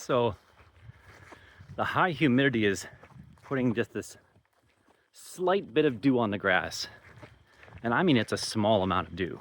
So the high humidity is putting just this slight bit of dew on the grass. And I mean, it's a small amount of dew.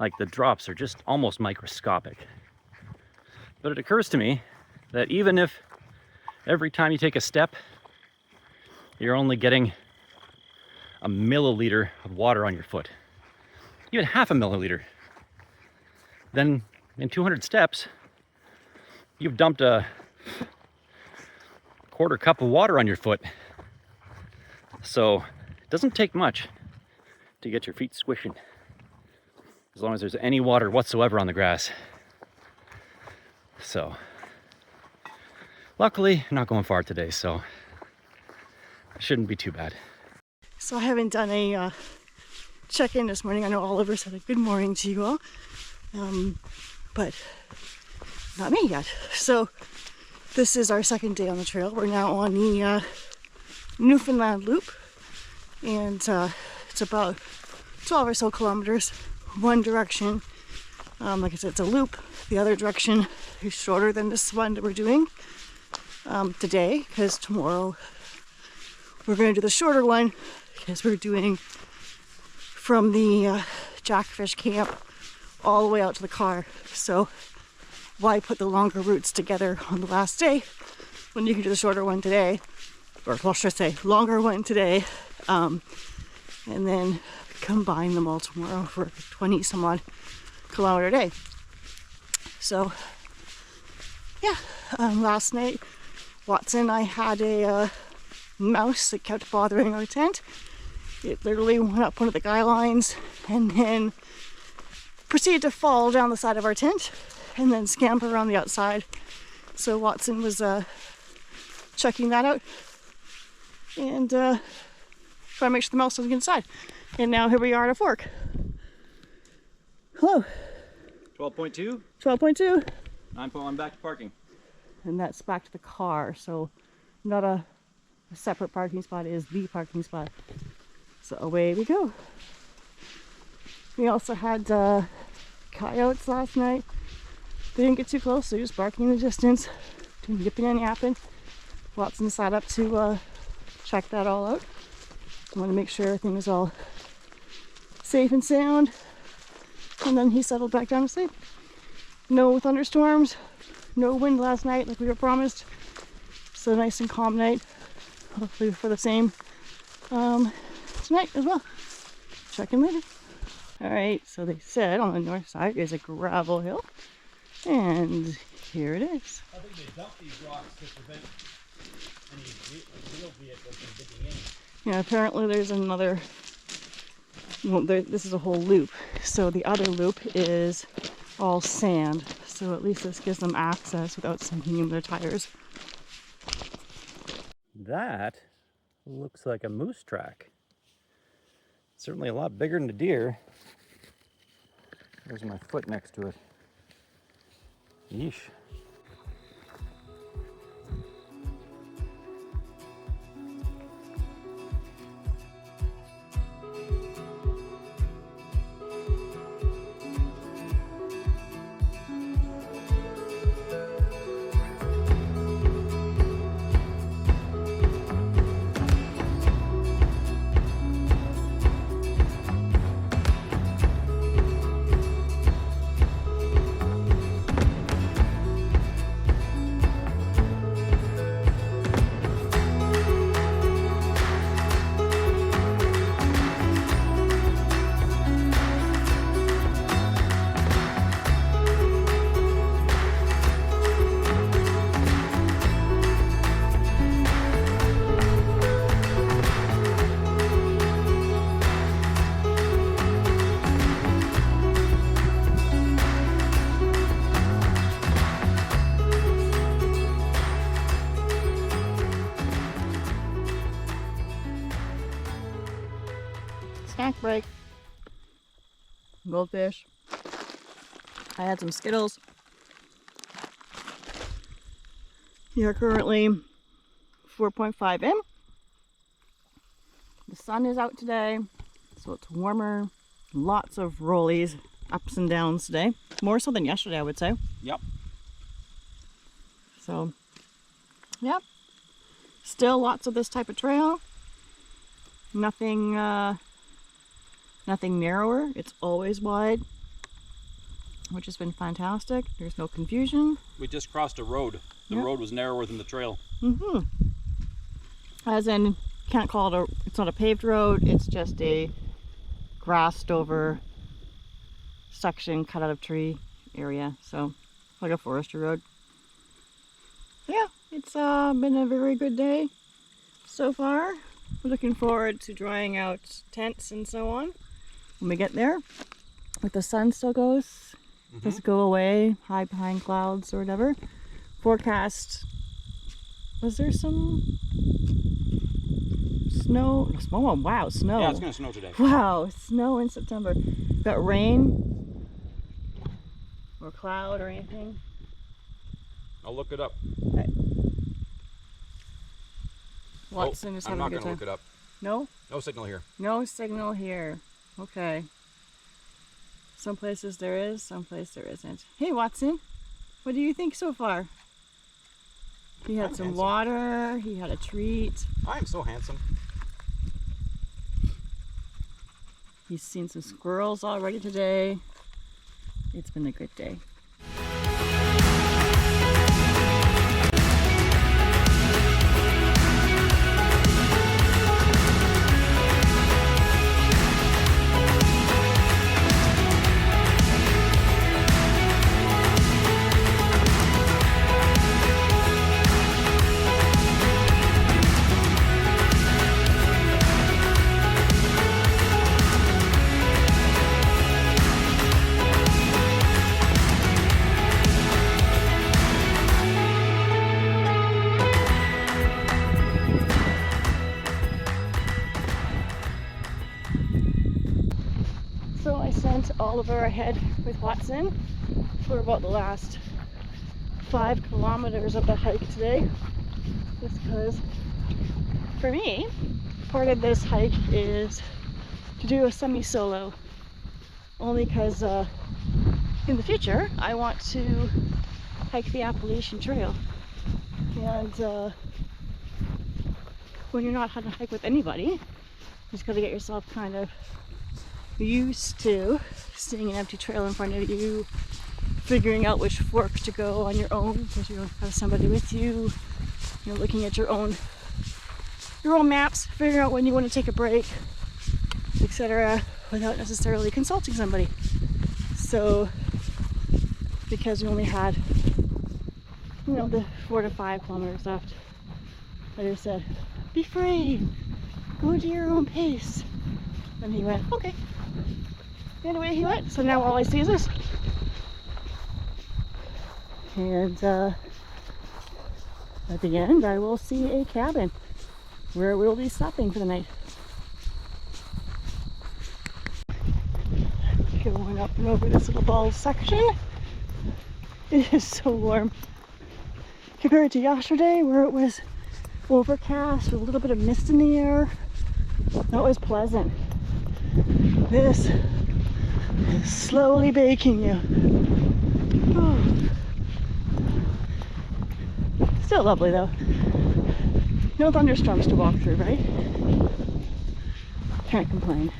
Like the drops are just almost microscopic. But it occurs to me that even if every time you take a step, you're only getting a milliliter of water on your foot, even half a milliliter, then in 200 steps, you've dumped a quarter cup of water on your foot. So it doesn't take much to get your feet squishing, as long as there's any water whatsoever on the grass. So luckily, I'm not going far today, so it shouldn't be too bad. So I haven't done a check-in this morning. I know Oliver said a good morning to you all, but not me yet. So this is our second day on the trail. We're now on the Newfoundland Loop, and it's about 12 or so kilometers one direction. Like I said, it's a loop. The other direction is shorter than this one that we're doing today, because tomorrow we're going to do the shorter one, because we're doing from the Jackfish camp all the way out to the car. So why put the longer routes together on the last day when you can do the shorter one today, or well, should I say longer one today, and then combine them all tomorrow for a 20 some odd kilometer day. So yeah, last night Watson and I had a mouse that kept bothering our tent. It literally went up one of the guy lines and then proceeded to fall down the side of our tent and then scamper around the outside. So Watson was checking that out and trying to make sure the mouse doesn't get inside. And now here we are at a fork. Hello. 12.2? 12.2. 9.1 back to parking. And that's back to the car, so not a separate parking spot, is the parking spot. So away we go. We also had coyotes last night. They didn't get too close, so just barking in the distance, doing yipping and yapping. Watson sat up to check that all out. I want to make sure everything was all safe and sound. And then he settled back down to sleep. No thunderstorms, no wind last night like we were promised. So nice and calm night. Hopefully for the same tonight as well. Check in later. Alright, so they said on the north side is a gravel hill. And here it is. I think they dump these rocks to prevent any real vehicles from digging in. Yeah, apparently there's another, well, this is a whole loop. So the other loop is all sand. So at least this gives them access without sinking in their tires. That looks like a moose track. Certainly a lot bigger than a deer. There's my foot next to it. Yeesh. Snack break. Goldfish. I had some Skittles. We are currently 4.5 in. The sun is out today, so it's warmer. Lots of rollies, ups and downs today. More so than yesterday, I would say. Yep. So, yeah, still lots of this type of trail. Nothing, nothing narrower. It's always wide, which has been fantastic. There's no confusion. We just crossed a road. The road was narrower than the trail. As in, can't call it it's not a paved road, it's just a grassed over section cut out of tree area. So, like a forestry road. Yeah, it's been a very good day so far. We're looking forward to drying out tents and so on when we get there. But the sun still goes, doesn't go away, hide behind clouds or whatever. Forecast, was there some snow? Oh wow, snow. Yeah, it's gonna snow today. Wow, snow in September. Got rain or cloud or anything? I'll look it up. Okay. Watson is I'm having a not good gonna time. look it up. No? No signal here. No signal here. Okay. Some places there is, some places there isn't. Hey Watson, what do you think so far? He had some water, he had a treat. I'm so handsome. He's seen some squirrels already today. It's been a good day. So I sent Oliver ahead with Watson for about the last 5 kilometers of the hike today. Just because, for me, part of this hike is to do a semi-solo. Only because in the future I want to hike the Appalachian Trail. And when you're not on a hike with anybody, you just gotta get yourself kind of used to seeing an empty trail in front of you, figuring out which fork to go on your own because you don't have somebody with you. You're looking at your own maps, figuring out when you want to take a break, etc., without necessarily consulting somebody. So, because we only had, the 4 to 5 kilometers left, I just said, be free, go to your own pace. And he went, okay. And away he went. So now all I see is this. And at the end, I will see a cabin where we'll be stopping for the night. Going up and over this little bald section. It is so warm. Compared to yesterday, where it was overcast with a little bit of mist in the air, that was pleasant. This is slowly baking you. Oh. Still lovely though. No thunderstorms to walk through, right? Can't complain.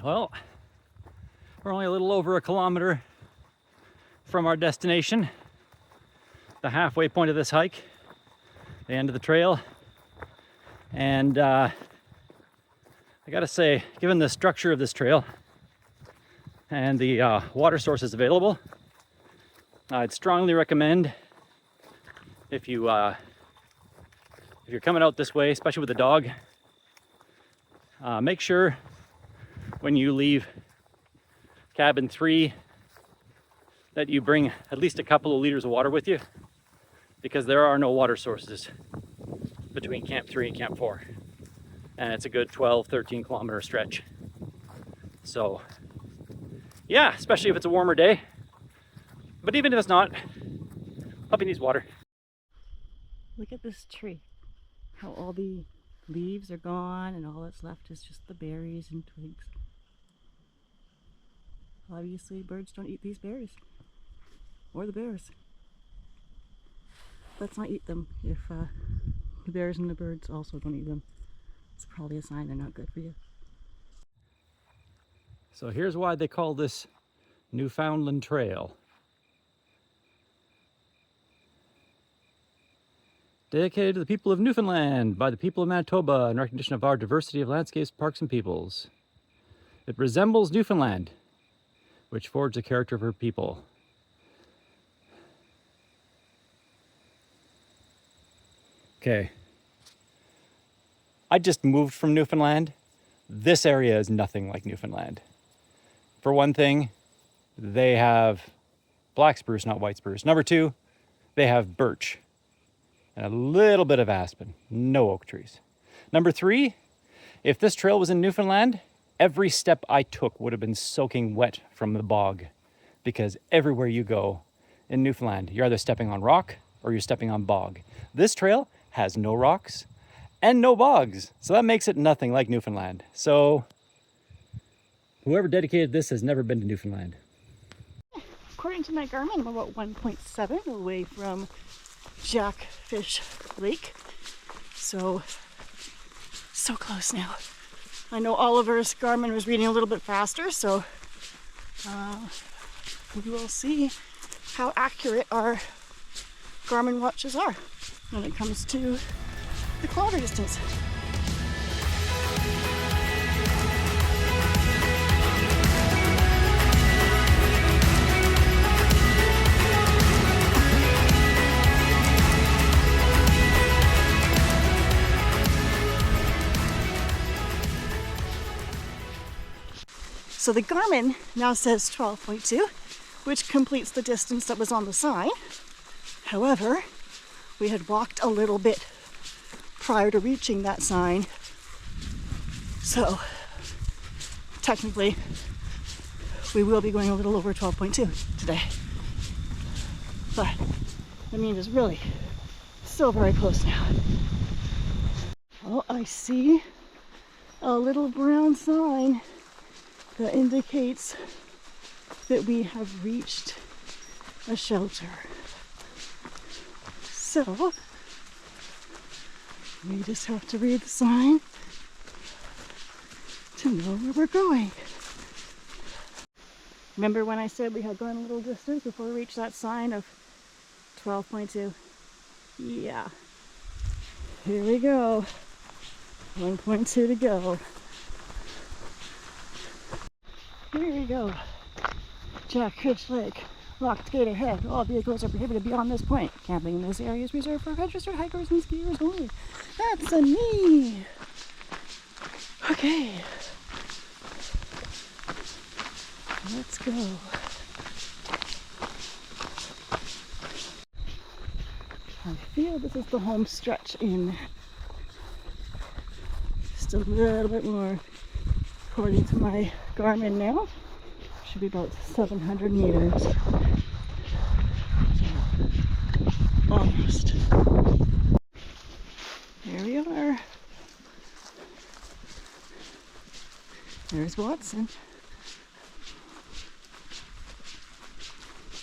Well, we're only a little over a kilometer from our destination, the halfway point of this hike. the end of the trail. And I gotta say, given the structure of this trail and the water sources available, I'd strongly recommend if you're coming out this way, especially with a dog, make sure when you leave cabin 3 that you bring at least a couple of liters of water with you, because there are no water sources between camp 3 and camp 4, and it's a good 12-13 kilometer stretch. So yeah, especially if it's a warmer day, but even if it's not, puppy needs water. Look at this tree, how all the leaves are gone and all that's left is just the berries and twigs. Obviously birds don't eat these berries, or the bears. Let's not eat them if the bears and the birds also don't eat them. It's probably a sign they're not good for you. So here's why they call this Newfoundland Trail. Dedicated to the people of Newfoundland by the people of Manitoba in recognition of our diversity of landscapes, parks, and peoples. It resembles Newfoundland, which forged the character of her people. Okay. I just moved from Newfoundland. This area is nothing like Newfoundland. For one thing, they have black spruce, not white spruce. Number 2, they have birch and a little bit of aspen, no oak trees. Number 3, if this trail was in Newfoundland, every step I took would have been soaking wet from the bog, because everywhere you go in Newfoundland, you're either stepping on rock or you're stepping on bog. This trail has no rocks and no bogs, so that makes it nothing like Newfoundland. So whoever dedicated this has never been to Newfoundland. According to my Garmin, I'm about 1.7 away from Jackfish Lake. So close now. I know Oliver's Garmin was reading a little bit faster, so we will see how accurate our Garmin watches are when it comes to the kilometer distance. So the Garmin now says 12.2, which completes the distance that was on the sign. However, we had walked a little bit prior to reaching that sign. So technically, we will be going a little over 12.2 today. But I mean, it's really still very close now. Oh, I see a little brown sign that indicates that we have reached a shelter. So we just have to read the sign to know where we're going. Remember when I said we had gone a little distance before we reached that sign of 12.2? Yeah. Here we go. 1.2 to go. Here we go. Jackfish Lake. Locked gate ahead. All vehicles are prohibited beyond this point. Camping in this area is reserved for registered hikers and skiers only. That's a me. Okay. Let's go. I feel this is the home stretch in. Just a little bit more. According to my Garmin now, should be about 700 meters. So, almost. There we are. There's Watson.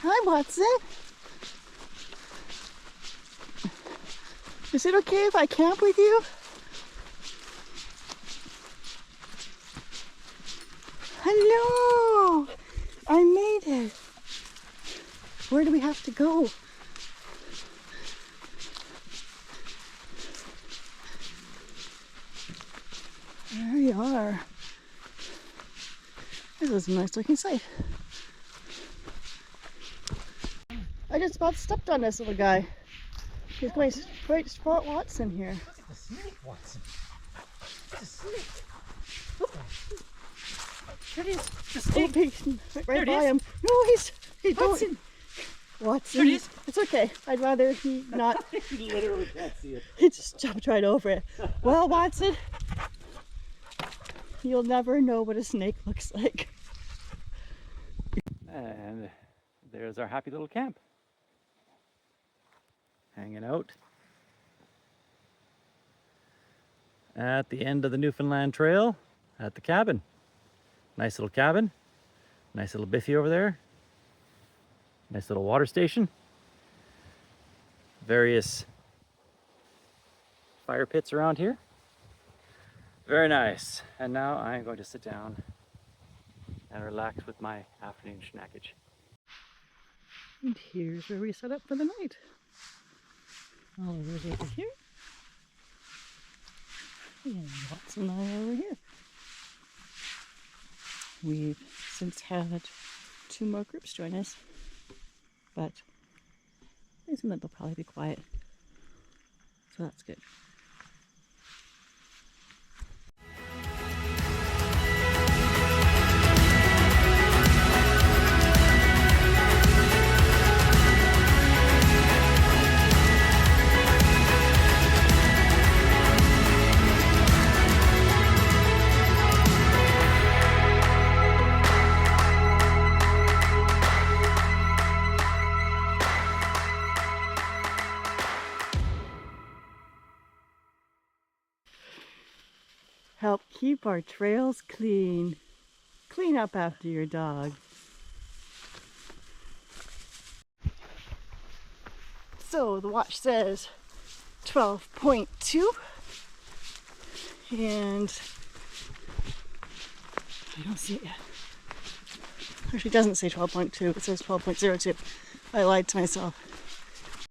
Hi, Watson. Is it okay if I camp with you? Hello! I made it. Where do we have to go? are. This is a nice looking site. I just about stepped on this little guy. He's going right Spot Watson here. Look at the snake, Watson. It's a snake. There it is. The snake. Right by him. No, he's Watson. Watson. There it is. It's okay. I'd rather he not. You literally can't see it. He just jumped right over it. Well, Watson, you'll never know what a snake looks like. And there's our happy little camp. Hanging out at the end of the Newfoundland Trail at the cabin. Nice little cabin. Nice little biffy over there. Nice little water station. Various fire pits around here. Very nice. And now I'm going to sit down and relax with my afternoon snackage. And here's where we set up for the night. Oliver's over here. And Watson and I over here. We've since had 2 more groups join us, but I assume that they'll probably be quiet, so that's good. Help keep our trails clean. Clean up after your dog. So the watch says 12.2 and I don't see it yet. Actually, it doesn't say 12.2, it says 12.02. I lied to myself.